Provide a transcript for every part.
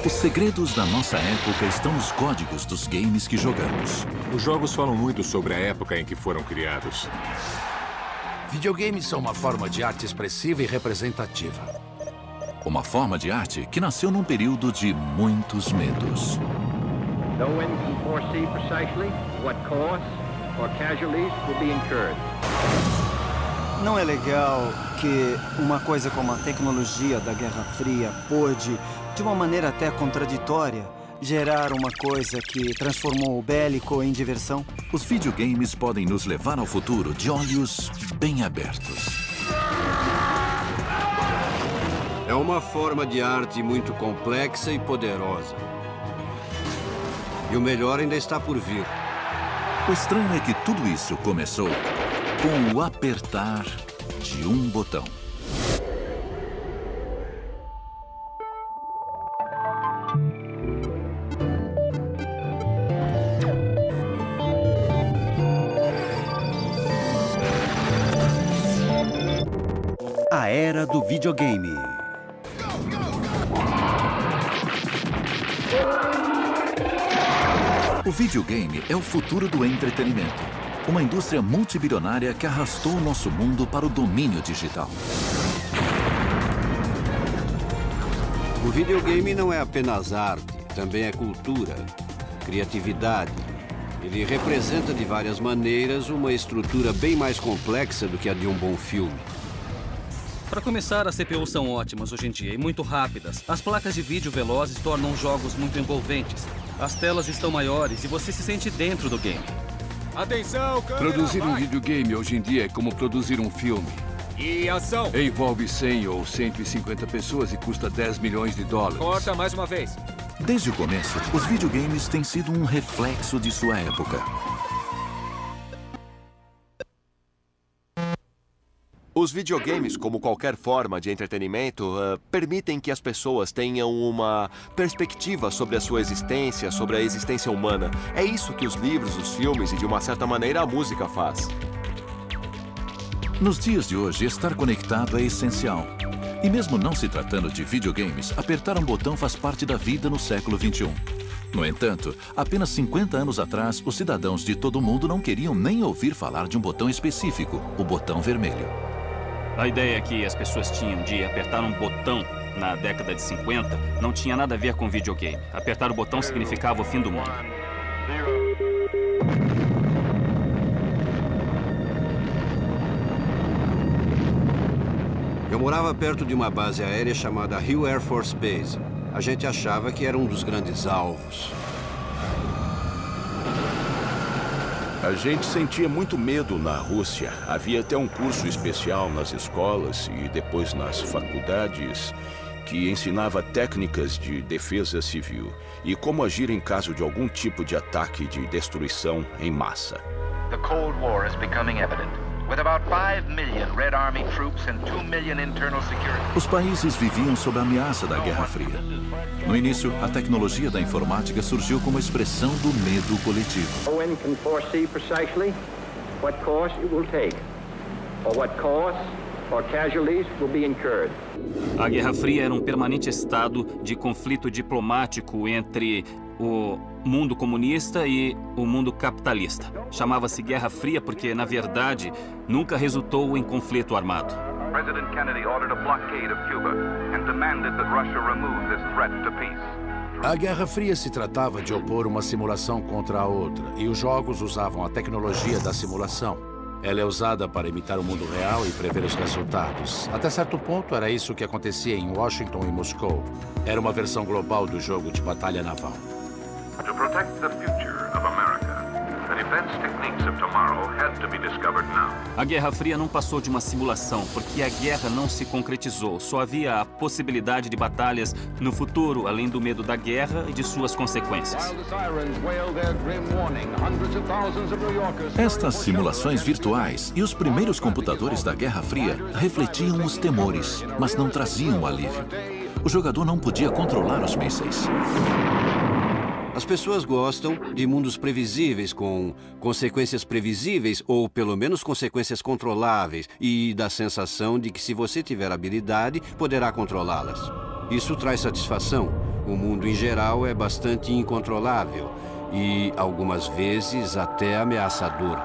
Os segredos da nossa época estão nos códigos dos games que jogamos. Os jogos falam muito sobre a época em que foram criados. Videogames são uma forma de arte expressiva e representativa. Uma forma de arte que nasceu num período de muitos medos. No one can foresee precisely what costs or casualties will be incurred. Não é legal que uma coisa como a tecnologia da Guerra Fria pôde, de uma maneira até contraditória, gerar uma coisa que transformou o bélico em diversão? Os videogames podem nos levar ao futuro de olhos bem abertos. É uma forma de arte muito complexa e poderosa. E o melhor ainda está por vir. O estranho é que tudo isso começou com o apertar de um botão. A era do videogame. O videogame é o futuro do entretenimento. Uma indústria multibilionária que arrastou o nosso mundo para o domínio digital. O videogame não é apenas arte, também é cultura, criatividade. Ele representa de várias maneiras uma estrutura bem mais complexa do que a de um bom filme. Para começar, as CPUs são ótimas hoje em dia e muito rápidas. As placas de vídeo velozes tornam os jogos muito envolventes. As telas estão maiores e você se sente dentro do game. Atenção, câmera, Produzir um videogame hoje em dia é como produzir um filme. E ação! Envolve 100 ou 150 pessoas e custa 10 milhões de dólares. Corta mais uma vez. Desde o começo, os videogames têm sido um reflexo de sua época. Os videogames, como qualquer forma de entretenimento, permitem que as pessoas tenham uma perspectiva sobre a sua existência, sobre a existência humana. É isso que os livros, os filmes e, de uma certa maneira, a música faz. Nos dias de hoje, estar conectado é essencial. E mesmo não se tratando de videogames, apertar um botão faz parte da vida no século XXI. No entanto, apenas 50 anos atrás, os cidadãos de todo o mundo não queriam nem ouvir falar de um botão específico, o botão vermelho. A ideia que as pessoas tinham de apertar um botão na década de 50 não tinha nada a ver com videogame. Apertar o botão significava o fim do mundo. Eu morava perto de uma base aérea chamada Hill Air Force Base. A gente achava que era um dos grandes alvos. A gente sentia muito medo na Rússia. Havia até um curso especial nas escolas e depois nas faculdades que ensinava técnicas de defesa civil e como agir em caso de algum tipo de ataque de destruição em massa. The Cold War is becoming evident. With about 5 million Red Army troops and 2 million internal security. Os países viviam sob a ameaça da Guerra Fria. No início, a tecnologia da informática surgiu como expressão do medo coletivo. No one can foresee precisely what course it will take, or what costs or casualties will be incurred. A Guerra Fria era um permanente estado de conflito diplomático entre o mundo comunista e o mundo capitalista. Chamava-se Guerra Fria porque, na verdade, nunca resultou em conflito armado. President Kennedy ordered a blockade of Cuba and demanded that Russia remove this threat to peace. A Guerra Fria se tratava de opor uma simulação contra a outra, e os jogos usavam a tecnologia da simulação. Ela é usada para imitar o mundo real e prever os resultados. Até certo ponto, era isso que acontecia em Washington e Moscou. Era uma versão global do jogo de batalha naval. To protect the future of America, the defense techniques of tomorrow had to be discovered now. A Guerra Fria não passou de uma simulação, porque a guerra não se concretizou. Só havia a possibilidade de batalhas no futuro, além do medo da guerra e de suas consequências. Estas simulações virtuais e os primeiros computadores da Guerra Fria refletiam os temores, mas não traziam o alívio. O jogador não podia controlar os mísseis. As pessoas gostam de mundos previsíveis, com consequências previsíveis ou, pelo menos, consequências controláveis e da sensação de que, se você tiver habilidade, poderá controlá-las. Isso traz satisfação, O mundo em geral é bastante incontrolável e, algumas vezes, até ameaçador.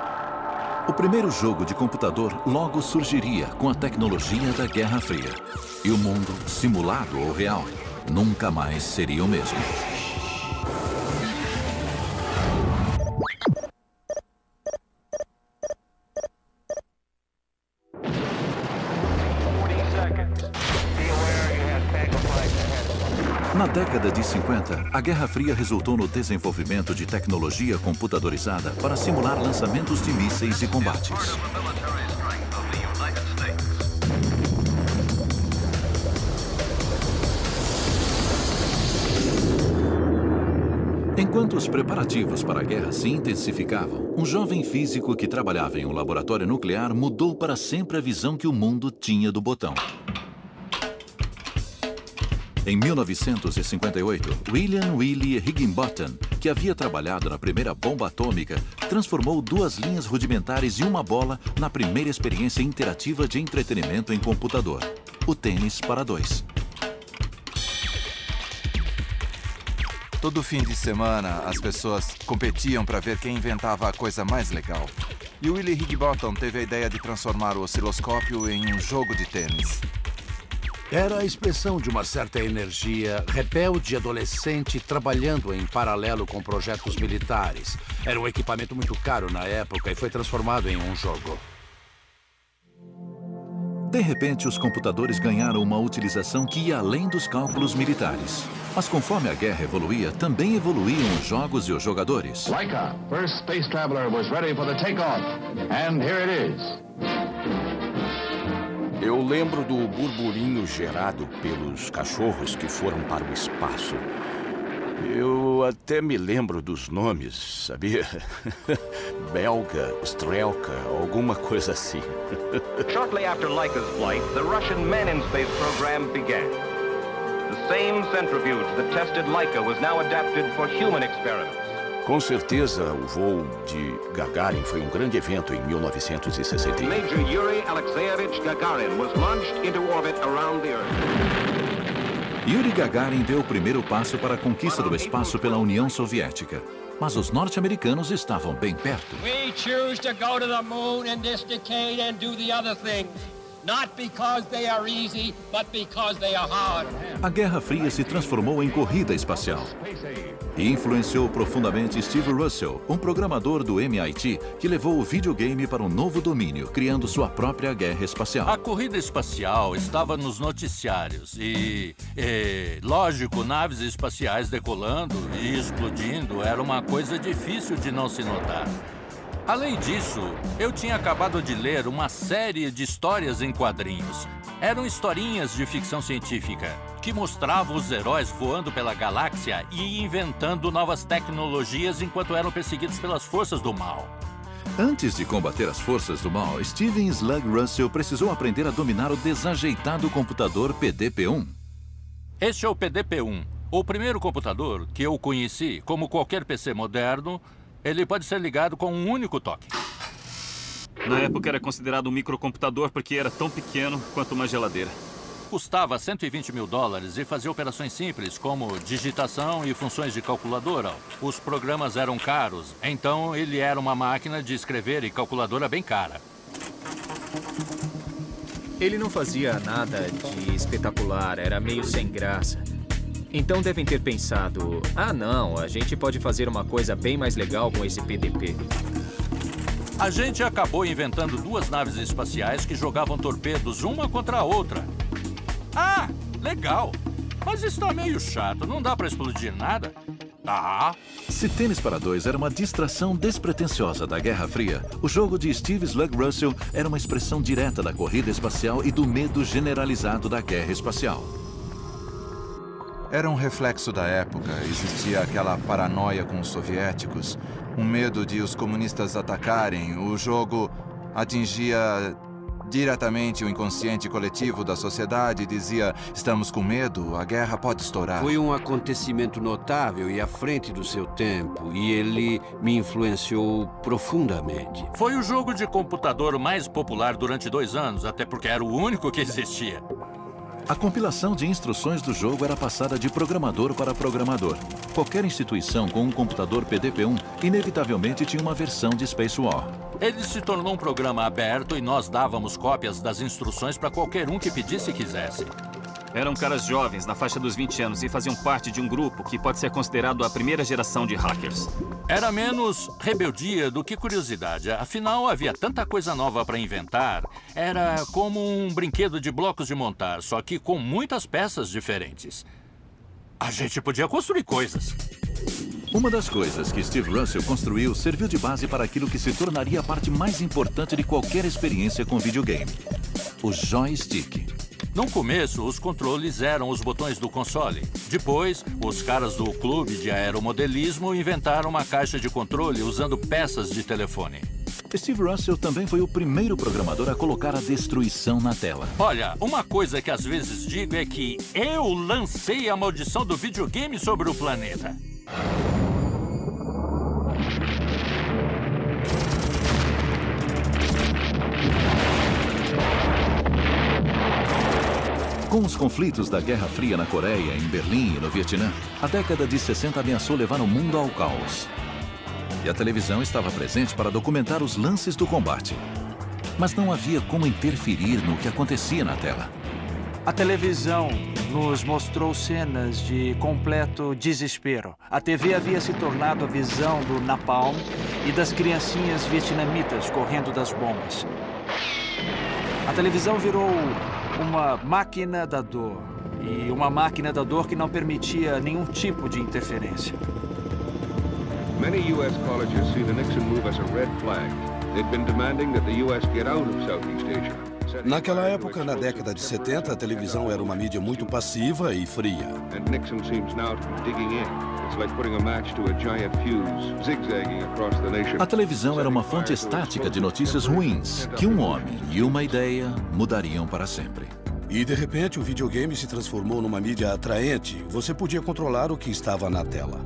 O primeiro jogo de computador logo surgiria com a tecnologia da Guerra Fria. E o mundo, simulado ou real, nunca mais seria o mesmo. Na década de 50, a Guerra Fria resultou no desenvolvimento de tecnologia computadorizada para simular lançamentos de mísseis e combates. Enquanto os preparativos para a guerra se intensificavam, um jovem físico que trabalhava em um laboratório nuclear mudou para sempre a visão que o mundo tinha do botão. Em 1958, William Willie Higginbotham, que havia trabalhado na primeira bomba atômica, transformou duas linhas rudimentares e uma bola na primeira experiência interativa de entretenimento em computador, o tênis para dois. Todo fim de semana, as pessoas competiam para ver quem inventava a coisa mais legal. E o Willie Higginbotham teve a ideia de transformar o osciloscópio em um jogo de tênis. Era a expressão de uma certa energia rebelde adolescente trabalhando em paralelo com projetos militares. Era um equipamento muito caro na época e foi transformado em um jogo. De repente, os computadores ganharam uma utilização que ia além dos cálculos militares. Mas conforme a guerra evoluía, também evoluíam os jogos e os jogadores. Laika, first space traveler was ready for the takeoff. And here it is. Eu lembro do burburinho gerado pelos cachorros que foram para o espaço. Eu até me lembro dos nomes, sabia? Belga, Strelka, alguma coisa assim. Shortly after Laika's flight, the Russian Man in Space program began. The same centrifuge that tested Laika was now adapted for human experiments. Com certeza, o voo de Gagarin foi um grande evento em 1961. Major Yuri Alexeyevich Gagarin was launched into orbit around the Earth. Yuri Gagarin deu o primeiro passo para a conquista do espaço pela União Soviética. Mas os norte-americanos estavam bem perto. We choose to go to the moon in this decade and do the other things. Not because they are easy, but because they are hard. A Guerra Fria se transformou em corrida espacial e influenciou profundamente Steve Russell, um programador do MIT que levou o videogame para um novo domínio, criando sua própria guerra espacial. A corrida espacial estava nos noticiários e, lógico, naves espaciais decolando e explodindo era uma coisa difícil de não se notar. Além disso, eu tinha acabado de ler uma série de histórias em quadrinhos. Eram historinhas de ficção científica que mostravam os heróis voando pela galáxia e inventando novas tecnologias enquanto eram perseguidos pelas forças do mal. Antes de combater as forças do mal, Steven Slug Russell precisou aprender a dominar o desajeitado computador PDP-1. Este é o PDP-1, o primeiro computador que eu conheci. Como qualquer PC moderno, ele pode ser ligado com um único toque. Na época era considerado um microcomputador porque era tão pequeno quanto uma geladeira. Custava $120 mil e fazia operações simples como digitação e funções de calculadora. Os programas eram caros, então ele era uma máquina de escrever e calculadora bem cara. Ele não fazia nada de espetacular, era meio sem graça. Então devem ter pensado, ah não, a gente pode fazer uma coisa bem mais legal com esse PDP. A gente acabou inventando duas naves espaciais que jogavam torpedos uma contra a outra. Ah, legal. Mas isso tá meio chato, não dá pra explodir nada. Ah. Se Tênis para Dois era uma distração despretensiosa da Guerra Fria, o jogo de Steve Slug Russell era uma expressão direta da corrida espacial e do medo generalizado da guerra espacial. Era um reflexo da época. Existia aquela paranoia com os soviéticos, um medo de os comunistas atacarem. O jogo atingia diretamente o inconsciente coletivo da sociedade e dizia, estamos com medo, a guerra pode estourar. Foi um acontecimento notável e à frente do seu tempo, e ele me influenciou profundamente. Foi o jogo de computador mais popular durante 2 anos, até porque era o único que existia. A compilação de instruções do jogo era passada de programador para programador. Qualquer instituição com um computador PDP-1 inevitavelmente tinha uma versão de Space War. Ele se tornou um programa aberto e nós dávamos cópias das instruções para qualquer um que pedisse e quisesse. Eram caras jovens, na faixa dos 20 anos, e faziam parte de um grupo que pode ser considerado a primeira geração de hackers. Era menos rebeldia do que curiosidade. Afinal, havia tanta coisa nova para inventar. Era como um brinquedo de blocos de montar, só que com muitas peças diferentes. A gente podia construir coisas. Uma das coisas que Steve Russell construiu serviu de base para aquilo que se tornaria a parte mais importante de qualquer experiência com videogame: o joystick. No começo, os controles eram os botões do console. Depois, os caras do clube de aeromodelismo inventaram uma caixa de controle usando peças de telefone. Steve Russell também foi o primeiro programador a colocar a destruição na tela. Olha, uma coisa que às vezes digo é que eu lancei a maldição do videogame sobre o planeta. Com os conflitos da Guerra Fria na Coreia, em Berlim e no Vietnã, a década de 60 ameaçou levar o mundo ao caos. E a televisão estava presente para documentar os lances do combate. Mas não havia como interferir no que acontecia na tela. A televisão nos mostrou cenas de completo desespero. A TV havia se tornado a visão do napalm e das criancinhas vietnamitas correndo das bombas. A televisão virou uma máquina da dor. E uma máquina da dor que não permitia nenhum tipo de interferência. Many U.S. colleges see the Nixon move as a red flag. They've been demanding that the U.S. get out of Southeast Asia. Naquela época, na década de 70, a televisão era uma mídia muito passiva e fria. And Nixon seems now to be digging in. It's like putting a match to a giant fuse, zigzagging across the nation. A televisão era uma fonte estática de notícias ruins, que um homem e uma ideia mudariam para sempre. E, de repente, o videogame se transformou numa mídia atraente. Você podia controlar o que estava na tela.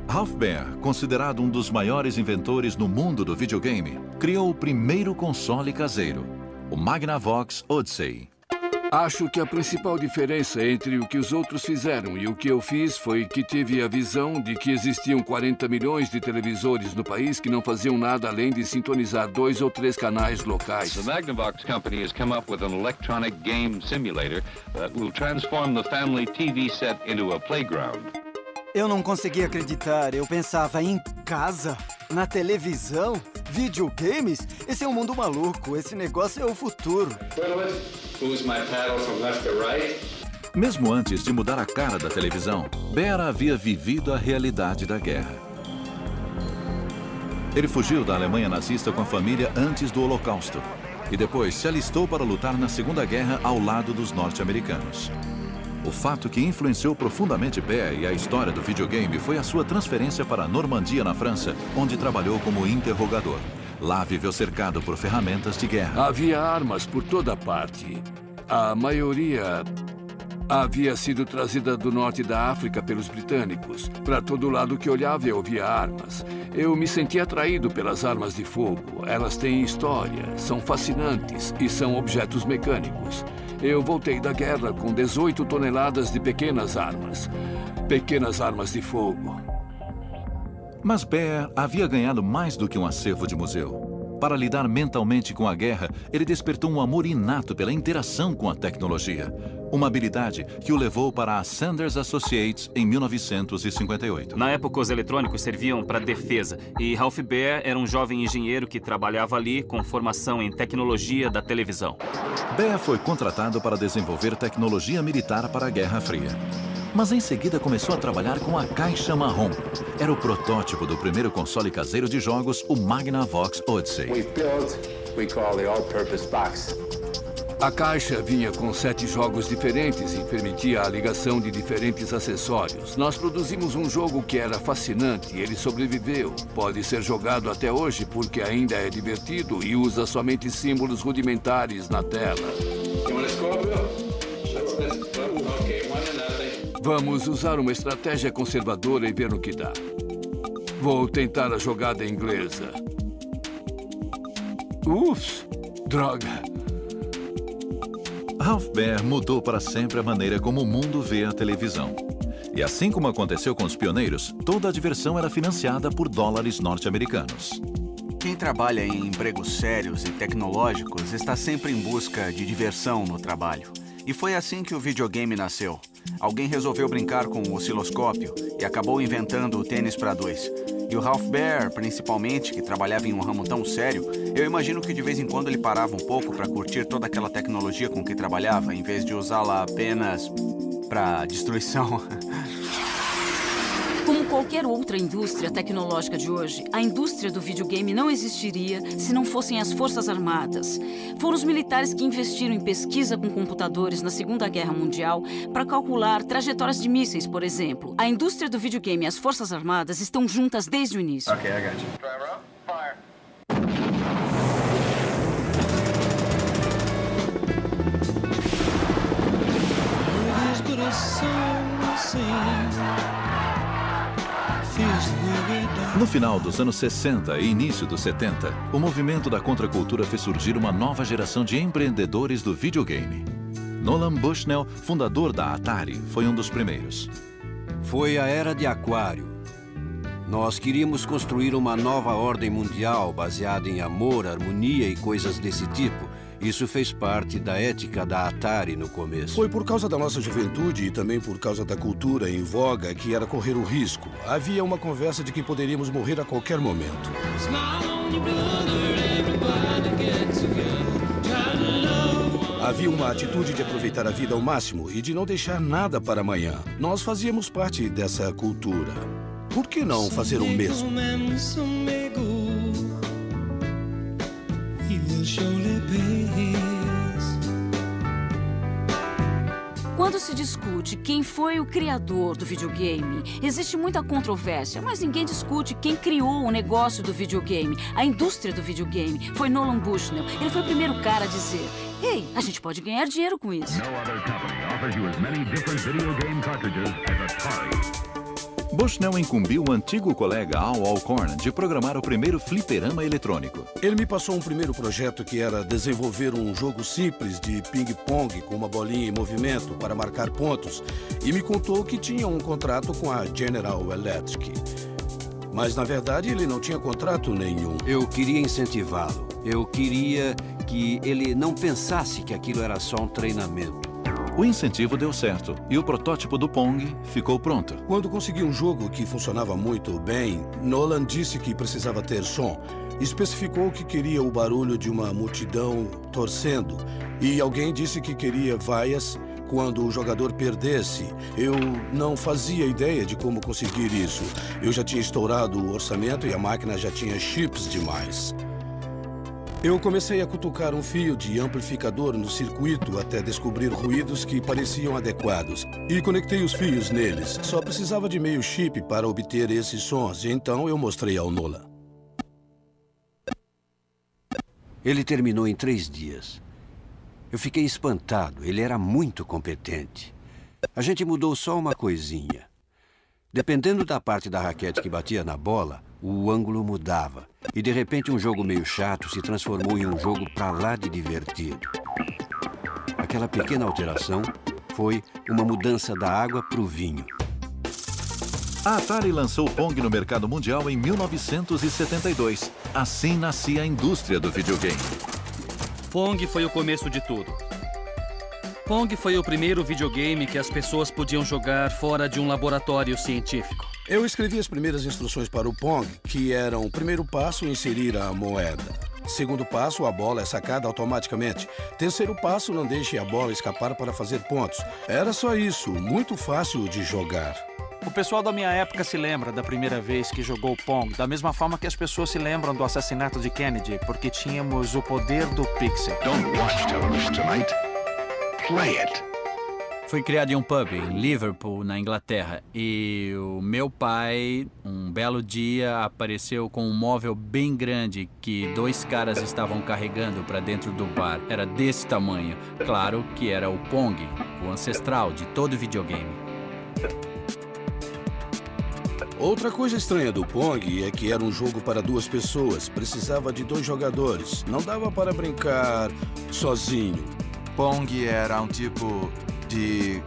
Ralph Baer, considerado um dos maiores inventores no mundo do videogame, criou o primeiro console caseiro, o Magnavox Odyssey. Acho que a principal diferença entre o que os outros fizeram e o que eu fiz foi que tive a visão de que existiam 40 milhões de televisores no país que não faziam nada além de sintonizar 2 ou 3 canais locais. The Magnavox company has come up with an electronic game simulator that will transform the family TV set into a playground. Eu não conseguia acreditar. Eu pensava, em casa? Na televisão? Videogames? Esse é um mundo maluco. Esse negócio é o futuro. Mesmo antes de mudar a cara da televisão, Baer havia vivido a realidade da guerra. Ele fugiu da Alemanha nazista com a família antes do Holocausto e depois se alistou para lutar na Segunda Guerra ao lado dos norte-americanos. O fato que influenciou profundamente Baer e a história do videogame foi a sua transferência para a Normandia, na França, onde trabalhou como interrogador. Lá viveu cercado por ferramentas de guerra. Havia armas por toda parte. A maioria havia sido trazida do norte da África pelos britânicos. Para todo lado que olhava, eu via armas. Eu me sentia atraído pelas armas de fogo. Elas têm história, são fascinantes e são objetos mecânicos. Eu voltei da guerra com 18 toneladas de pequenas armas. Pequenas armas de fogo. Mas Baer havia ganhado mais do que um acervo de museu. Para lidar mentalmente com a guerra, ele despertou um amor inato pela interação com a tecnologia. Uma habilidade que o levou para a Sanders Associates em 1958. Na época, os eletrônicos serviam para defesa. E Ralph Baer era um jovem engenheiro que trabalhava ali com formação em tecnologia da televisão. Baer foi contratado para desenvolver tecnologia militar para a Guerra Fria. Mas em seguida começou a trabalhar com a caixa marrom. Era o protótipo do primeiro console caseiro de jogos, o Magnavox Odyssey. A caixa vinha com 7 jogos diferentes e permitia a ligação de diferentes acessórios. Nós produzimos um jogo que era fascinante e ele sobreviveu. Pode ser jogado até hoje porque ainda é divertido e usa somente símbolos rudimentares na tela. Vamos usar uma estratégia conservadora e ver no que dá. Vou tentar a jogada inglesa. Ups! Droga! Ralph Baer mudou para sempre a maneira como o mundo vê a televisão. E assim como aconteceu com os pioneiros, toda a diversão era financiada por dólares norte-americanos. Quem trabalha em empregos sérios e tecnológicos está sempre em busca de diversão no trabalho. E foi assim que o videogame nasceu. Alguém resolveu brincar com o osciloscópio e acabou inventando o tênis para dois. E o Ralph Baer, principalmente, que trabalhava em um ramo tão sério, eu imagino que de vez em quando ele parava um pouco para curtir toda aquela tecnologia com que trabalhava, em vez de usá-la apenas para destruição. Como qualquer outra indústria tecnológica de hoje, a indústria do videogame não existiria se não fossem as Forças Armadas. Foram os militares que investiram em pesquisa com computadores na Segunda Guerra Mundial para calcular trajetórias de mísseis, por exemplo. A indústria do videogame e as Forças Armadas estão juntas desde o início. Okay, I got you. Driver up, fire. No final dos anos 60 e início dos 70, o movimento da contracultura fez surgir uma nova geração de empreendedores do videogame. Nolan Bushnell, fundador da Atari, foi um dos primeiros. Foi a era de Aquário. Nós queríamos construir uma nova ordem mundial baseada em amor, harmonia e coisas desse tipo. Isso fez parte da ética da Atari no começo. Foi por causa da nossa juventude e também por causa da cultura em voga que era correr o risco. Havia uma conversa de que poderíamos morrer a qualquer momento. Havia uma atitude de aproveitar a vida ao máximo e de não deixar nada para amanhã. Nós fazíamos parte dessa cultura. Por que não fazer o mesmo? Quando se discute quem foi o criador do videogame, existe muita controvérsia, mas ninguém discute quem criou o negócio do videogame, a indústria do videogame. Foi Nolan Bushnell. Ele foi o primeiro cara a dizer: "Ei, a gente pode ganhar dinheiro com isso." Bushnell incumbiu o antigo colega Al Alcorn de programar o primeiro fliperama eletrônico. Ele me passou um primeiro projeto que era desenvolver um jogo simples de ping-pong com uma bolinha em movimento para marcar pontos e me contou que tinha um contrato com a General Electric. Mas, na verdade, ele não tinha contrato nenhum. Eu queria incentivá-lo. Eu queria que ele não pensasse que aquilo era só um treinamento. O incentivo deu certo e o protótipo do Pong ficou pronto. Quando consegui um jogo que funcionava muito bem, Nolan disse que precisava ter som. Especificou que queria o barulho de uma multidão torcendo. E alguém disse que queria vaias quando o jogador perdesse. Eu não fazia ideia de como conseguir isso. Eu já tinha estourado o orçamento e a máquina já tinha chips demais. Eu comecei a cutucar um fio de amplificador no circuito até descobrir ruídos que pareciam adequados. E conectei os fios neles. Só precisava de meio chip para obter esses sons, e então eu mostrei ao Nolan. Ele terminou em 3 dias. Eu fiquei espantado. Ele era muito competente. A gente mudou só uma coisinha. Dependendo da parte da raquete que batia na bola, o ângulo mudava. E de repente um jogo meio chato se transformou em um jogo pra lá de divertido. Aquela pequena alteração foi uma mudança da água pro vinho. A Atari lançou o Pong no mercado mundial em 1972. Assim nascia a indústria do videogame. Pong foi o começo de tudo. Pong foi o primeiro videogame que as pessoas podiam jogar fora de um laboratório científico. Eu escrevi as primeiras instruções para o Pong, que eram: o primeiro passo, inserir a moeda. Segundo passo, a bola é sacada automaticamente. Terceiro passo, não deixe a bola escapar para fazer pontos. Era só isso, muito fácil de jogar. O pessoal da minha época se lembra da primeira vez que jogou Pong, da mesma forma que as pessoas se lembram do assassinato de Kennedy, porque tínhamos o poder do pixel. Don't watch television tonight. Play it. Foi criado em um pub em Liverpool, na Inglaterra, e o meu pai, um belo dia, apareceu com um móvel bem grande que 2 caras estavam carregando para dentro do bar. Era desse tamanho. Claro que era o Pong, o ancestral de todo videogame. Outra coisa estranha do Pong é que era um jogo para 2 pessoas. Precisava de 2 jogadores. Não dava para brincar sozinho. Pong era um tipo de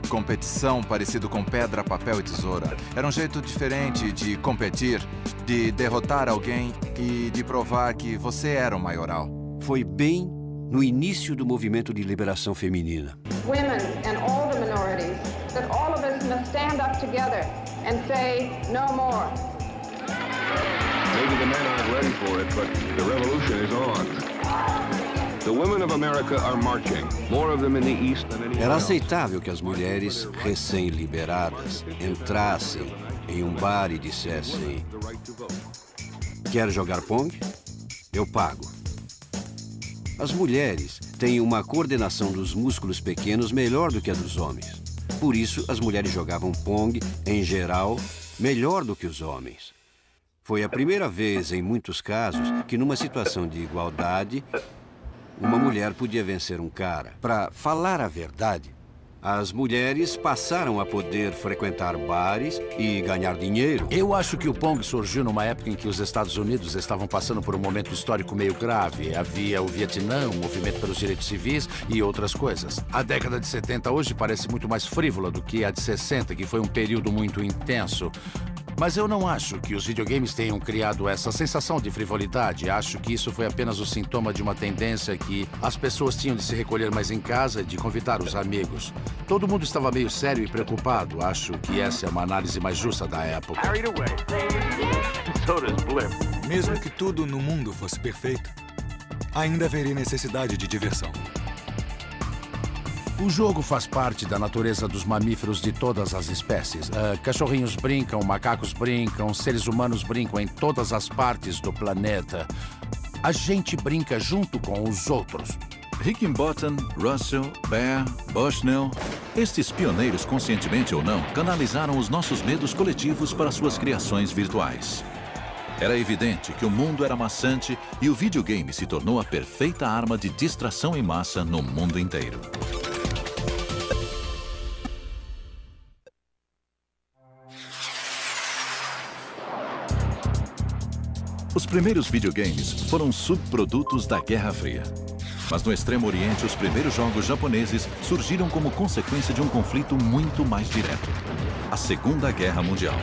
competição parecido com pedra, papel e tesoura. Era um jeito diferente de competir, de derrotar alguém e de provar que você era o maioral. Foi bem no início do movimento de liberação feminina. Women and all the minorities, that all of us must stand up together and say no more. Maybe the men aren't ready for it, but the revolution is on. The women of America are marching, more of them in the East than anywhere Era else. aceitável que as mulheres recém-liberadas entrassem em um bar e dissessem: quer jogar Pong? Eu pago. As mulheres têm uma coordenação dos músculos pequenos melhor do que a dos homens. Por isso, as mulheres jogavam Pong, em geral, melhor do que os homens. Foi a primeira vez, em muitos casos, que numa situação de igualdade, uma mulher podia vencer um cara. Para falar a verdade, as mulheres passaram a poder frequentar bares e ganhar dinheiro. Eu acho que o Pong surgiu numa época em que os Estados Unidos estavam passando por um momento histórico meio grave. Havia o Vietnã, o movimento pelos direitos civis e outras coisas. A década de 70 hoje parece muito mais frívola do que a de 60, que foi um período muito intenso. Mas eu não acho que os videogames tenham criado essa sensação de frivolidade. Acho que isso foi apenas o sintoma de uma tendência que as pessoas tinham de se recolher mais em casa e de convidar os amigos. Todo mundo estava meio sério e preocupado. Acho que essa é uma análise mais justa da época. Mesmo que tudo no mundo fosse perfeito, ainda haveria necessidade de diversão. O jogo faz parte da natureza dos mamíferos de todas as espécies. Cachorrinhos brincam, macacos brincam, seres humanos brincam em todas as partes do planeta. A gente brinca junto com os outros. Higginbottom, Russell, Bear, Bushnell, estes pioneiros, conscientemente ou não, canalizaram os nossos medos coletivos para suas criações virtuais. Era evidente que o mundo era maçante e o videogame se tornou a perfeita arma de distração em massa no mundo inteiro. Os primeiros videogames foram subprodutos da Guerra Fria. Mas no Extremo Oriente, os primeiros jogos japoneses surgiram como consequência de um conflito muito mais direto: a Segunda Guerra Mundial.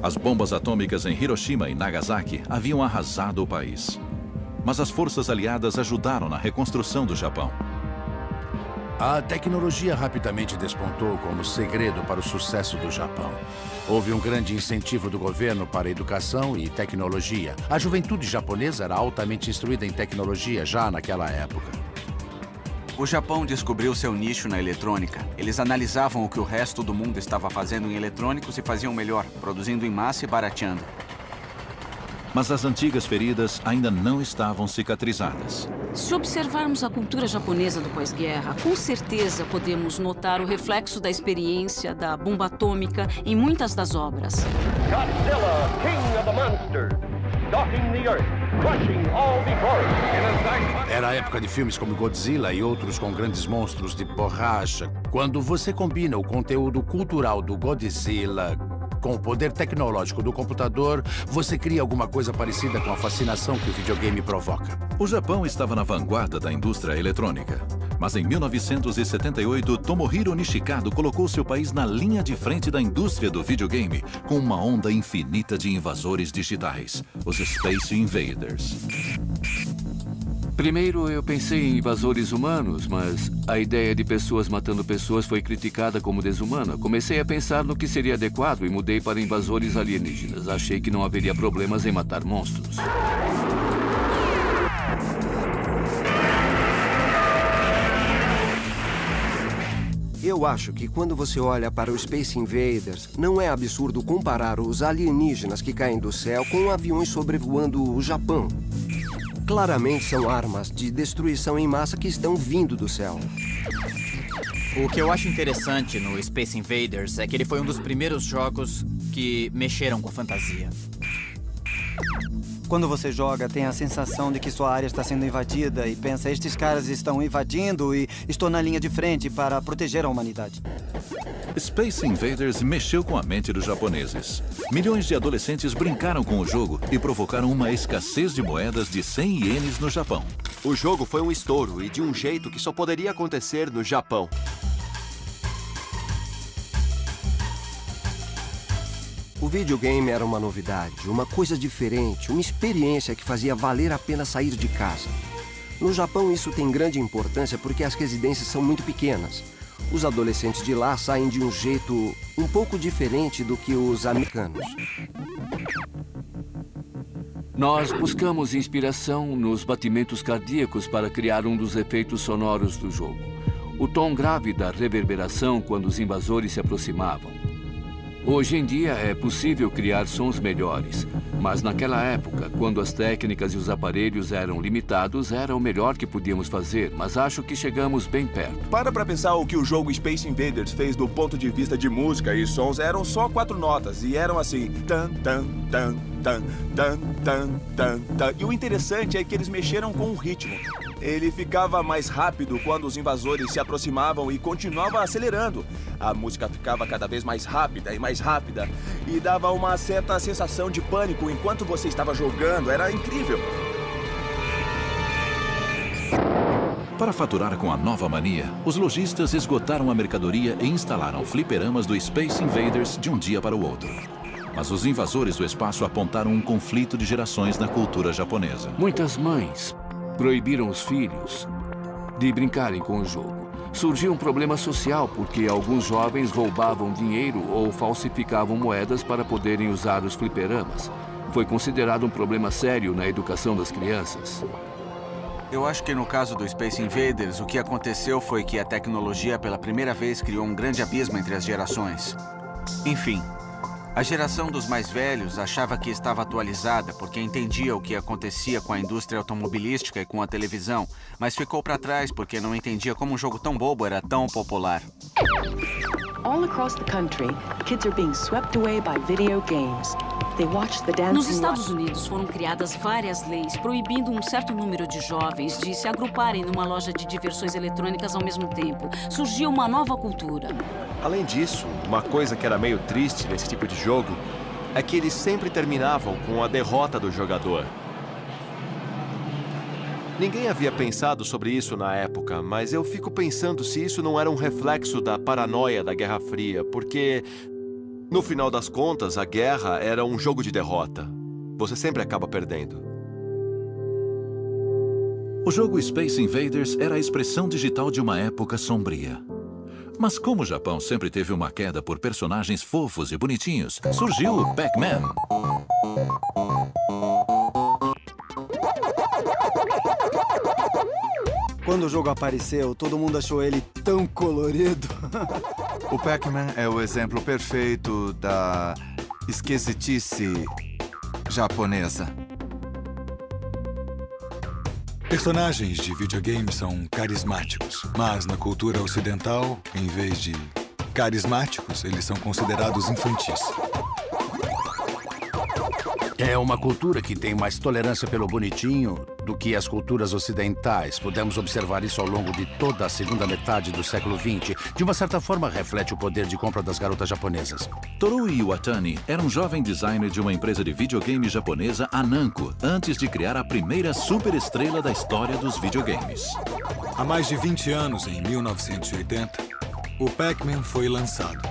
As bombas atômicas em Hiroshima e Nagasaki haviam arrasado o país. Mas as forças aliadas ajudaram na reconstrução do Japão. A tecnologia rapidamente despontou como segredo para o sucesso do Japão. Houve um grande incentivo do governo para educação e tecnologia. A juventude japonesa era altamente instruída em tecnologia já naquela época. O Japão descobriu seu nicho na eletrônica. Eles analisavam o que o resto do mundo estava fazendo em eletrônicos e faziam melhor, produzindo em massa e barateando. Mas as antigas feridas ainda não estavam cicatrizadas. Se observarmos a cultura japonesa do pós-guerra, com certeza podemos notar o reflexo da experiência da bomba atômica em muitas das obras. Godzilla, king of the monsters, stalking the earth, crushing all before it. Era a época de filmes como Godzilla e outros com grandes monstros de borracha. Quando você combina o conteúdo cultural do Godzilla com o poder tecnológico do computador, você cria alguma coisa parecida com a fascinação que o videogame provoca. O Japão estava na vanguarda da indústria eletrônica. Mas em 1978, Tomohiro Nishikado colocou seu país na linha de frente da indústria do videogame com uma onda infinita de invasores digitais, os Space Invaders. Primeiro eu pensei em invasores humanos, mas a ideia de pessoas matando pessoas foi criticada como desumana. Comecei a pensar no que seria adequado e mudei para invasores alienígenas. Achei que não haveria problemas em matar monstros. Eu acho que quando você olha para os Space Invaders, não é absurdo comparar os alienígenas que caem do céu com aviões sobrevoando o Japão. Claramente são armas de destruição em massa que estão vindo do céu. O que eu acho interessante no Space Invaders é que ele foi um dos primeiros jogos que mexeram com a fantasia. Quando você joga, tem a sensação de que sua área está sendo invadida e pensa, estes caras estão invadindo e estou na linha de frente para proteger a humanidade. Space Invaders mexeu com a mente dos japoneses. Milhões de adolescentes brincaram com o jogo e provocaram uma escassez de moedas de 100 ienes no Japão. O jogo foi um estouro e de um jeito que só poderia acontecer no Japão. O videogame era uma novidade, uma coisa diferente, uma experiência que fazia valer a pena sair de casa. No Japão, isso tem grande importância porque as residências são muito pequenas. Os adolescentes de lá saem de um jeito um pouco diferente do que os americanos. Nós buscamos inspiração nos batimentos cardíacos para criar um dos efeitos sonoros do jogo. O tom grave da reverberação quando os invasores se aproximavam. Hoje em dia é possível criar sons melhores, mas naquela época, quando as técnicas e os aparelhos eram limitados, era o melhor que podíamos fazer, mas acho que chegamos bem perto. Para pensar o que o jogo Space Invaders fez do ponto de vista de música e sons, eram só 4 notas e eram assim... Tan, tan, tan, tan, tan, tan, tan, tan. E o interessante é que eles mexeram com o ritmo. Ele ficava mais rápido quando os invasores se aproximavam e continuava acelerando. A música ficava cada vez mais rápida e dava uma certa sensação de pânico enquanto você estava jogando. Era incrível. Para faturar com a nova mania, os lojistas esgotaram a mercadoria e instalaram fliperamas do Space Invaders de um dia para o outro. Mas os invasores do espaço apontaram um conflito de gerações na cultura japonesa. Muitas mães proibiram os filhos de brincarem com o jogo. Surgiu um problema social porque alguns jovens roubavam dinheiro ou falsificavam moedas para poderem usar os fliperamas. Foi considerado um problema sério na educação das crianças. Eu acho que no caso do Space Invaders, o que aconteceu foi que a tecnologia pela primeira vez criou um grande abismo entre as gerações. Enfim, a geração dos mais velhos achava que estava atualizada porque entendia o que acontecia com a indústria automobilística e com a televisão, mas ficou para trás porque não entendia como um jogo tão bobo era tão popular. All across the country, kids are being swept away by video games. They watch the dancing. Nos Estados Unidos foram criadas várias leis proibindo um certo número de jovens de se agruparem numa loja de diversões eletrônicas ao mesmo tempo. Surgiu uma nova cultura. Além disso, uma coisa que era meio triste nesse tipo de jogo é que eles sempre terminavam com a derrota do jogador. Ninguém havia pensado sobre isso na época, mas eu fico pensando se isso não era um reflexo da paranoia da Guerra Fria, porque, no final das contas, a guerra era um jogo de derrota. Você sempre acaba perdendo. O jogo Space Invaders era a expressão digital de uma época sombria. Mas como o Japão sempre teve uma queda por personagens fofos e bonitinhos, surgiu o Pac-Man. Quando o jogo apareceu, todo mundo achou ele tão colorido. O Pac-Man é o exemplo perfeito da esquisitice japonesa. Personagens de videogame são carismáticos, mas na cultura ocidental, em vez de carismáticos, eles são considerados infantis. É uma cultura que tem mais tolerância pelo bonitinho do que as culturas ocidentais. Podemos observar isso ao longo de toda a segunda metade do século XX. De uma certa forma, reflete o poder de compra das garotas japonesas. Toru Iwatani era um jovem designer de uma empresa de videogame japonesa, a Namco, antes de criar a primeira superestrela da história dos videogames. Há mais de 20 anos, em 1980, o Pac-Man foi lançado.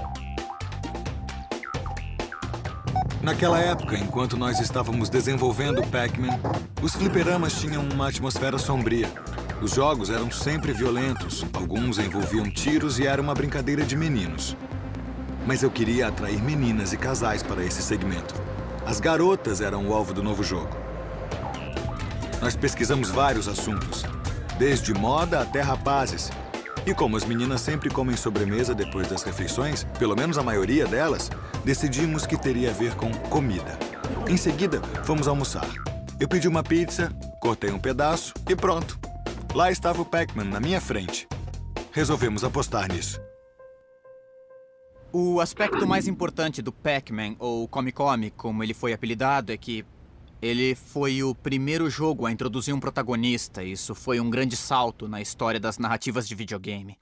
Naquela época, enquanto nós estávamos desenvolvendo o Pac-Man, os fliperamas tinham uma atmosfera sombria. Os jogos eram sempre violentos, alguns envolviam tiros e era uma brincadeira de meninos. Mas eu queria atrair meninas e casais para esse segmento. As garotas eram o alvo do novo jogo. Nós pesquisamos vários assuntos, desde moda até rapazes. E como as meninas sempre comem sobremesa depois das refeições, pelo menos a maioria delas, decidimos que teria a ver com comida. Em seguida, fomos almoçar. Eu pedi uma pizza, cortei um pedaço e pronto. Lá estava o Pac-Man na minha frente. Resolvemos apostar nisso. O aspecto mais importante do Pac-Man, ou Come Come, como ele foi apelidado, é que Ele foi o primeiro jogo a introduzir um protagonista. Isso foi um grande salto na história das narrativas de videogame.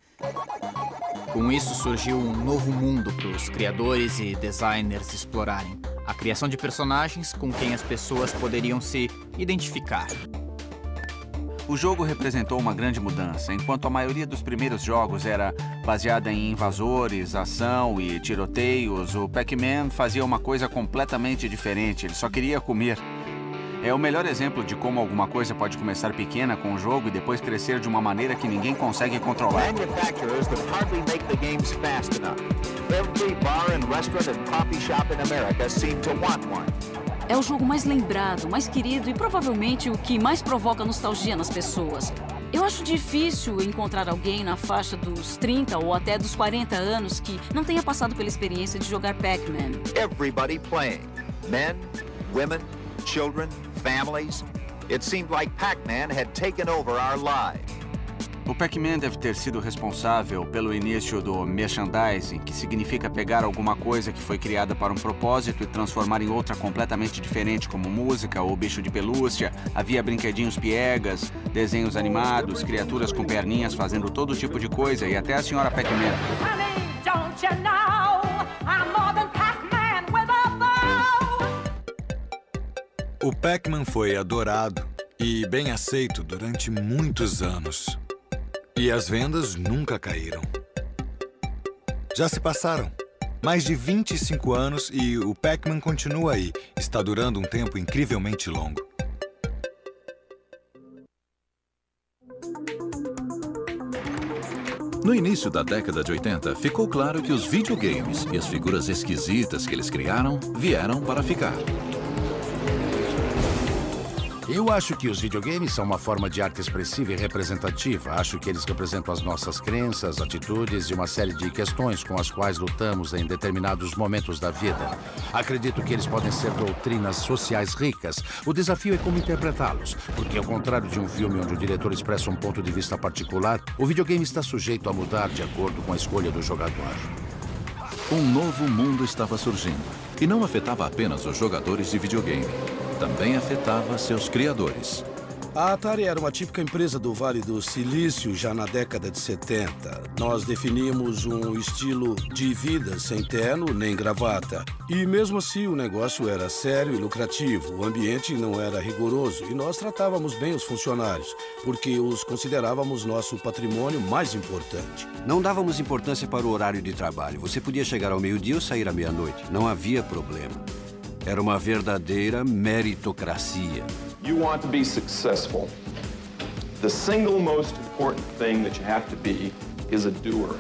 Com isso surgiu um novo mundo para os criadores e designers explorarem. A criação de personagens com quem as pessoas poderiam se identificar. O jogo representou uma grande mudança. Enquanto a maioria dos primeiros jogos era baseada em invasores, ação e tiroteios, o Pac-Man fazia uma coisa completamente diferente. Ele só queria comer. É o melhor exemplo de como alguma coisa pode começar pequena com o jogo e depois crescer de uma maneira que ninguém consegue controlar. Manufacturers that hardly make the games fast enough. Every bar and restaurant and coffee shop in America seem to want one. É o jogo mais lembrado, mais querido e provavelmente o que mais provoca nostalgia nas pessoas. Eu acho difícil encontrar alguém na faixa dos 30 ou até dos 40 anos que não tenha passado pela experiência de jogar Pac-Man. Everybody playing. Men, women, children, families. It seemed like Pac-Man had taken over our lives. O Pac-Man deve ter sido responsável pelo início do merchandising, que significa pegar alguma coisa que foi criada para um propósito e transformar em outra completamente diferente, como música ou bicho de pelúcia. Havia brinquedinhos piegas, desenhos animados, criaturas com perninhas fazendo todo tipo de coisa e até a senhora Pac-Man. O Pac-Man foi adorado e bem aceito durante muitos anos. E as vendas nunca caíram. Já se passaram mais de 25 anos e o Pac-Man continua aí. Está durando um tempo incrivelmente longo. No início da década de 80, ficou claro que os videogames e as figuras esquisitas que eles criaram vieram para ficar. Eu acho que os videogames são uma forma de arte expressiva e representativa. Acho que eles representam as nossas crenças, atitudes e uma série de questões com as quais lutamos em determinados momentos da vida. Acredito que eles podem ser doutrinas sociais ricas. O desafio é como interpretá-los, porque ao contrário de um filme onde o diretor expressa um ponto de vista particular, o videogame está sujeito a mudar de acordo com a escolha do jogador. Um novo mundo estava surgindo e não afetava apenas os jogadores de videogame. Também afetava seus criadores. A Atari era uma típica empresa do Vale do Silício já na década de 70. Nós definíamos um estilo de vida sem terno nem gravata. E mesmo assim o negócio era sério e lucrativo. O ambiente não era rigoroso e nós tratávamos bem os funcionários, porque os considerávamos nosso patrimônio mais importante. Não dávamos importância para o horário de trabalho. Você podia chegar ao meio-dia ou sair à meia-noite. Não havia problema. Era uma verdadeira meritocracia. You want to be successful. The single most important thing that you have to be is a doer.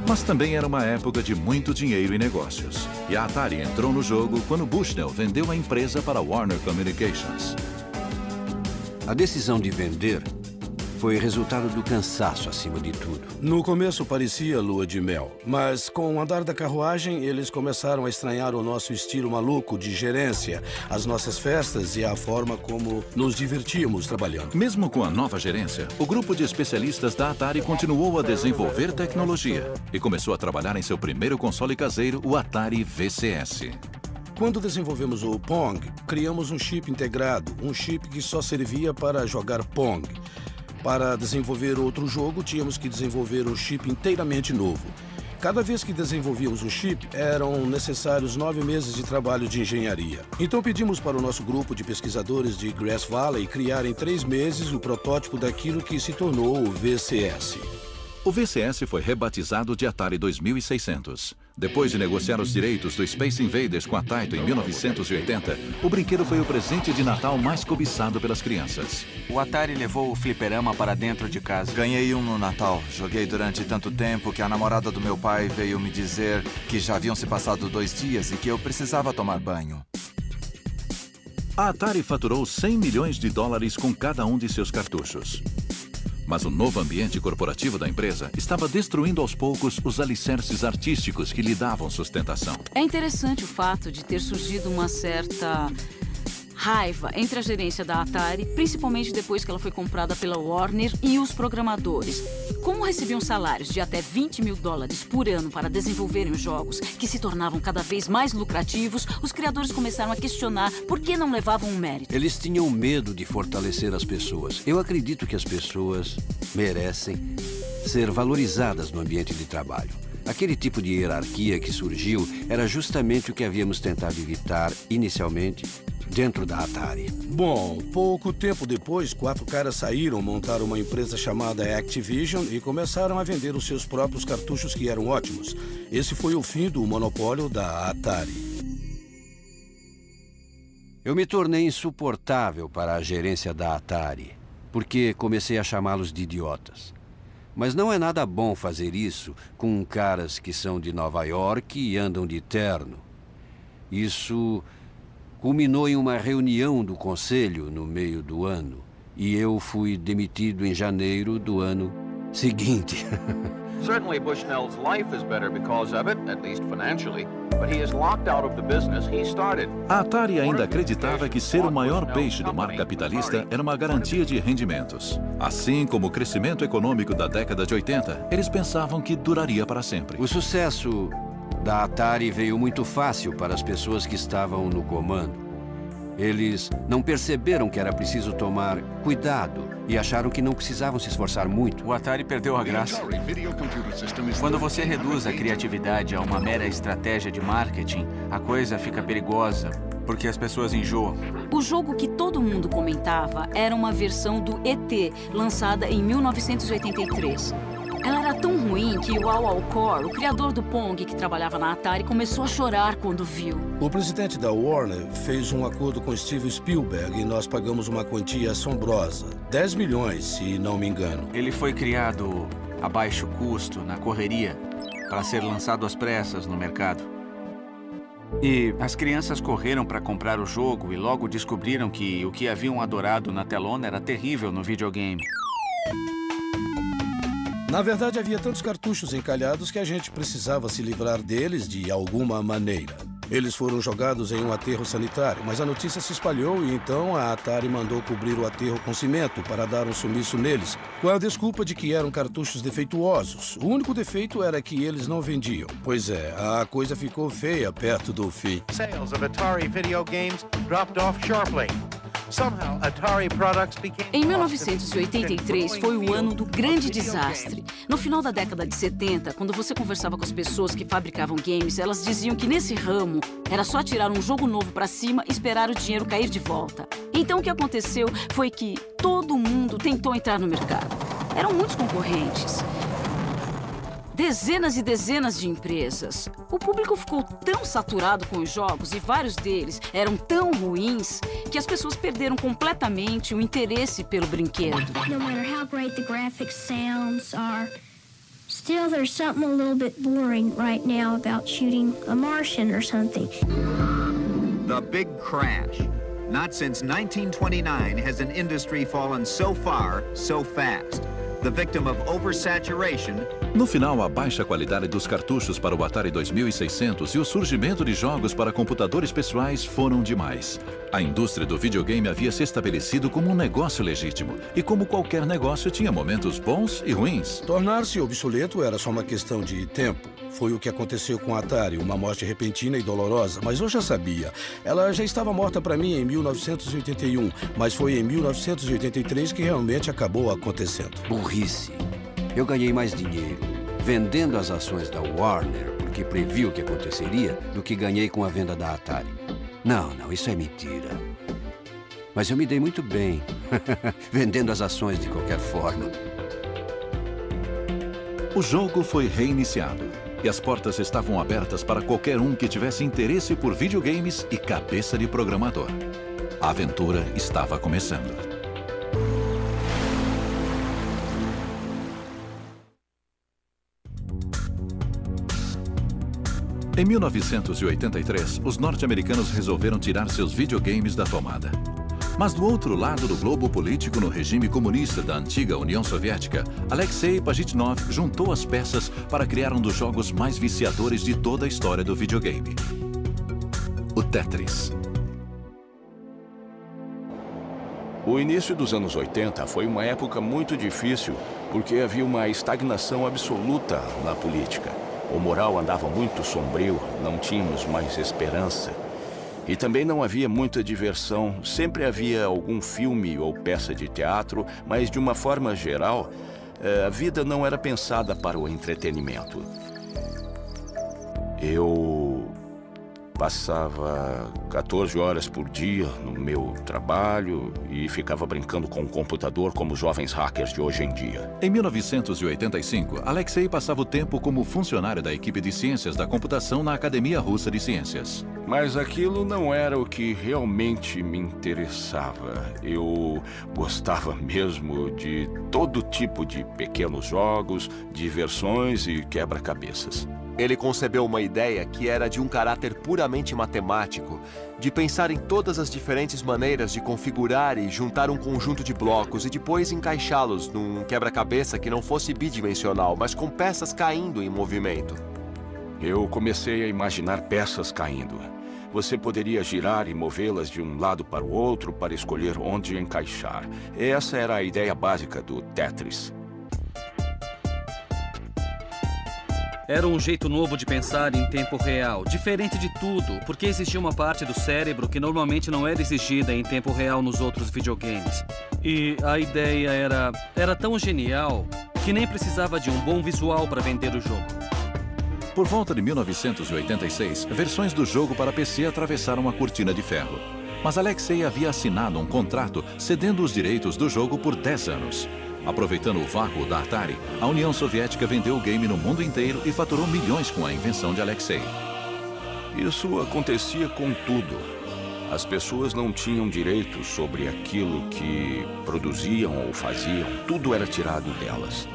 Mas também era uma época de muito dinheiro e negócios. E a Atari entrou no jogo quando Bushnell vendeu a empresa para Warner Communications. A decisão de vender foi resultado do cansaço acima de tudo. No começo parecia lua de mel, mas com o andar da carruagem, eles começaram a estranhar o nosso estilo maluco de gerência, as nossas festas e a forma como nos divertíamos trabalhando. Mesmo com a nova gerência, o grupo de especialistas da Atari continuou a desenvolver tecnologia e começou a trabalhar em seu primeiro console caseiro, o Atari VCS. Quando desenvolvemos o Pong, criamos um chip integrado, um chip que só servia para jogar Pong. Para desenvolver outro jogo, tínhamos que desenvolver um chip inteiramente novo. Cada vez que desenvolvíamos um chip, eram necessários 9 meses de trabalho de engenharia. Então pedimos para o nosso grupo de pesquisadores de Grass Valley criar em 3 meses o protótipo daquilo que se tornou o VCS. O VCS foi rebatizado de Atari 2600. Depois de negociar os direitos do Space Invaders com a Taito em 1980, o brinquedo foi o presente de Natal mais cobiçado pelas crianças. O Atari levou o fliperama para dentro de casa. Ganhei um no Natal. Joguei durante tanto tempo que a namorada do meu pai veio me dizer que já haviam se passado 2 dias e que eu precisava tomar banho. A Atari faturou $100 milhões com cada um de seus cartuchos. Mas o novo ambiente corporativo da empresa estava destruindo aos poucos os alicerces artísticos que lhe davam sustentação. É interessante o fato de ter surgido uma certa raiva entre a gerência da Atari, principalmente depois que ela foi comprada pela Warner, e os programadores. Como recebiam salários de até $20 mil por ano para desenvolverem os jogos, que se tornavam cada vez mais lucrativos, os criadores começaram a questionar por que não levavam o mérito. Eles tinham medo de fortalecer as pessoas. Eu acredito que as pessoas merecem ser valorizadas no ambiente de trabalho. Aquele tipo de hierarquia que surgiu era justamente o que havíamos tentado evitar inicialmente dentro da Atari. Bom, pouco tempo depois, 4 caras saíram, montaram uma empresa chamada Activision e começaram a vender os seus próprios cartuchos que eram ótimos. Esse foi o fim do monopólio da Atari. Eu me tornei insuportável para a gerência da Atari, porque comecei a chamá-los de idiotas. Mas não é nada bom fazer isso com caras que são de Nova York e andam de terno. Isso culminou em uma reunião do conselho no meio do ano. E eu fui demitido em janeiro do ano seguinte. Certainly Bushnell's life is better because of it, at least financially, but he is locked out of the business he started. A Atari ainda acreditava que ser o maior peixe do mar capitalista era uma garantia de rendimentos. Assim como o crescimento econômico da década de 80, eles pensavam que duraria para sempre. O sucesso da Atari veio muito fácil para as pessoas que estavam no comando. Eles não perceberam que era preciso tomar cuidado e acharam que não precisavam se esforçar muito. O Atari perdeu a graça. Quando você reduz a criatividade a uma mera estratégia de marketing, a coisa fica perigosa, porque as pessoas enjoam. O jogo que todo mundo comentava era uma versão do ET, lançada em 1983. Ela era tão ruim que o Al Alcor, o criador do Pong que trabalhava na Atari, começou a chorar quando viu. O presidente da Warner fez um acordo com Steven Spielberg e nós pagamos uma quantia assombrosa. 10 milhões, se não me engano. Ele foi criado a baixo custo, na correria, para ser lançado às pressas no mercado. E as crianças correram para comprar o jogo e logo descobriram que o que haviam adorado na telona era terrível no videogame. Na verdade, havia tantos cartuchos encalhados que a gente precisava se livrar deles de alguma maneira. Eles foram jogados em um aterro sanitário, mas a notícia se espalhou e então a Atari mandou cobrir o aterro com cimento para dar um sumiço neles, com a desculpa de que eram cartuchos defeituosos. O único defeito era que eles não vendiam. Pois é, a coisa ficou feia perto do fim. Sales of Atari video games dropped off sharply. Em 1983 foi o ano do grande desastre. No final da década de 70, quando você conversava com as pessoas que fabricavam games, elas diziam que nesse ramo era só tirar um jogo novo para cima e esperar o dinheiro cair de volta. Então o que aconteceu foi que todo mundo tentou entrar no mercado. Eram muitos concorrentes. Dezenas e dezenas de empresas. O público ficou tão saturado com os jogos e vários deles eram tão ruins que as pessoas perderam completamente o interesse pelo brinquedo. No matter how great the graphics sounds are, still there's something a little bit boring right now about shooting a Martian or something. The big crash. Not since 1929 has an industry fallen so far, so fast. The victim of oversaturation. No final, a baixa qualidade dos cartuchos para o Atari 2600 e o surgimento de jogos para computadores pessoais foram demais. A indústria do videogame havia se estabelecido como um negócio legítimo. E como qualquer negócio, tinha momentos bons e ruins. Tornar-se obsoleto era só uma questão de tempo. Foi o que aconteceu com a Atari, uma morte repentina e dolorosa. Mas eu já sabia. Ela já estava morta para mim em 1981, mas foi em 1983 que realmente acabou acontecendo. Burrice. Eu ganhei mais dinheiro vendendo as ações da Warner, porque previu o que aconteceria, do que ganhei com a venda da Atari. Não, isso é mentira. Mas eu me dei muito bem, vendendo as ações de qualquer forma. O jogo foi reiniciado e as portas estavam abertas para qualquer um que tivesse interesse por videogames e cabeça de programador. A aventura estava começando. Em 1983, os norte-americanos resolveram tirar seus videogames da tomada. Mas do outro lado do globo político no regime comunista da antiga União Soviética, Alexei Pajitnov juntou as peças para criar um dos jogos mais viciadores de toda a história do videogame: o Tetris. O início dos anos 80 foi uma época muito difícil porque havia uma estagnação absoluta na política. O moral andava muito sombrio, não tínhamos mais esperança. E também não havia muita diversão. Sempre havia algum filme ou peça de teatro, mas de uma forma geral, a vida não era pensada para o entretenimento. Eu passava 14 horas por dia no meu trabalho e ficava brincando com o computador como os jovens hackers de hoje em dia. Em 1985, Alexei passava o tempo como funcionário da equipe de ciências da computação na Academia Russa de Ciências. Mas aquilo não era o que realmente me interessava. Eu gostava mesmo de todo tipo de pequenos jogos, diversões e quebra-cabeças. Ele concebeu uma ideia que era de um caráter puramente matemático, de pensar em todas as diferentes maneiras de configurar e juntar um conjunto de blocos e depois encaixá-los num quebra-cabeça que não fosse bidimensional, mas com peças caindo em movimento. Eu comecei a imaginar peças caindo. Você poderia girar e movê-las de um lado para o outro para escolher onde encaixar. Essa era a ideia básica do Tetris. Era um jeito novo de pensar em tempo real, diferente de tudo, porque existia uma parte do cérebro que normalmente não era exigida em tempo real nos outros videogames. E a ideia era tão genial que nem precisava de um bom visual para vender o jogo. Por volta de 1986, versões do jogo para PC atravessaram a cortina de ferro. Mas Alexei havia assinado um contrato cedendo os direitos do jogo por 10 anos. Aproveitando o vácuo da Atari, a União Soviética vendeu o game no mundo inteiro e faturou milhões com a invenção de Alexei. Isso acontecia com tudo. As pessoas não tinham direitos sobre aquilo que produziam ou faziam. Tudo era tirado delas.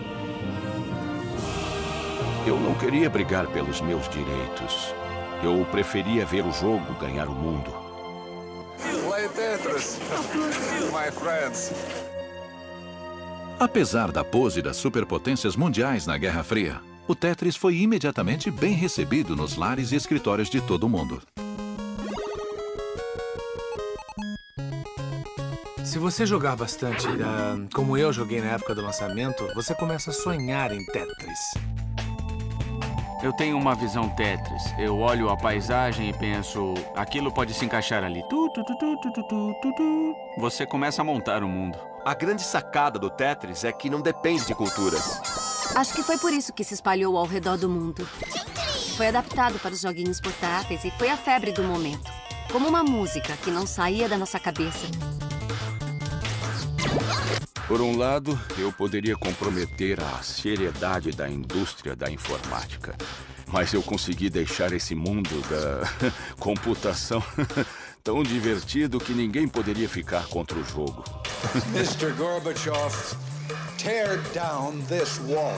Eu não queria brigar pelos meus direitos. Eu preferia ver o jogo ganhar o mundo. Play Tetris, my friends. Apesar da pose das superpotências mundiais na Guerra Fria, o Tetris foi imediatamente bem recebido nos lares e escritórios de todo o mundo. Se você jogar bastante, como eu joguei na época do lançamento, você começa a sonhar em Tetris. Eu tenho uma visão Tetris. Eu olho a paisagem e penso, aquilo pode se encaixar ali. Você começa a montar o mundo. A grande sacada do Tetris é que não depende de culturas. Acho que foi por isso que se espalhou ao redor do mundo. Foi adaptado para os joguinhos portáteis e foi a febre do momento. Como uma música que não saía da nossa cabeça. Por um lado, eu poderia comprometer a seriedade da indústria da informática. Mas eu consegui deixar esse mundo da computação tão divertido que ninguém poderia ficar contra o jogo. Mr. Gorbachev, tear down this wall.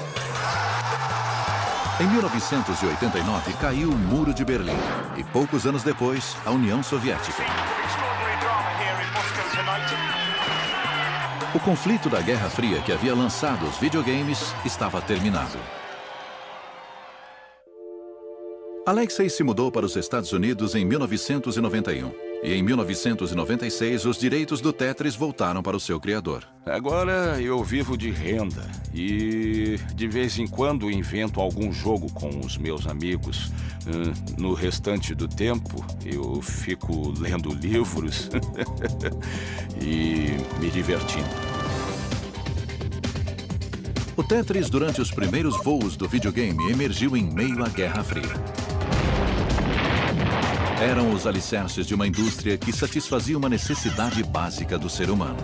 Em 1989, caiu o Muro de Berlim. E poucos anos depois, a União Soviética. O conflito da Guerra Fria que havia lançado os videogames estava terminado. Alexei se mudou para os Estados Unidos em 1991. E em 1996, os direitos do Tetris voltaram para o seu criador. Agora eu vivo de renda e de vez em quando invento algum jogo com os meus amigos. No restante do tempo, eu fico lendo livros e me divertindo. O Tetris, durante os primeiros voos do videogame, emergiu em meio à Guerra Fria. Eram os alicerces de uma indústria que satisfazia uma necessidade básica do ser humano.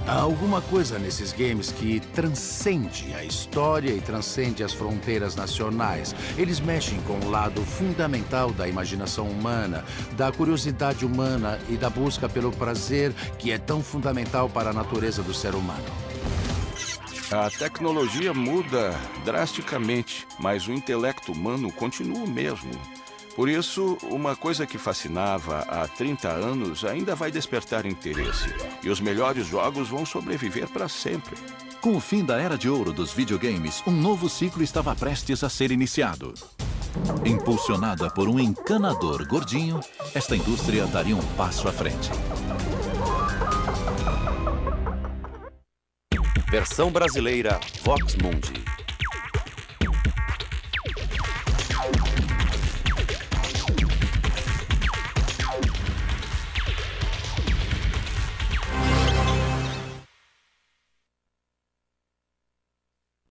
Há alguma coisa nesses games que transcende a história e transcende as fronteiras nacionais. Eles mexem com o lado fundamental da imaginação humana, da curiosidade humana e da busca pelo prazer, que é tão fundamental para a natureza do ser humano. A tecnologia muda drasticamente, mas o intelecto humano continua o mesmo. Por isso, uma coisa que fascinava há 30 anos ainda vai despertar interesse. E os melhores jogos vão sobreviver para sempre. Com o fim da era de ouro dos videogames, um novo ciclo estava prestes a ser iniciado. Impulsionada por um encanador gordinho, esta indústria daria um passo à frente. Versão brasileira Vox Mundi.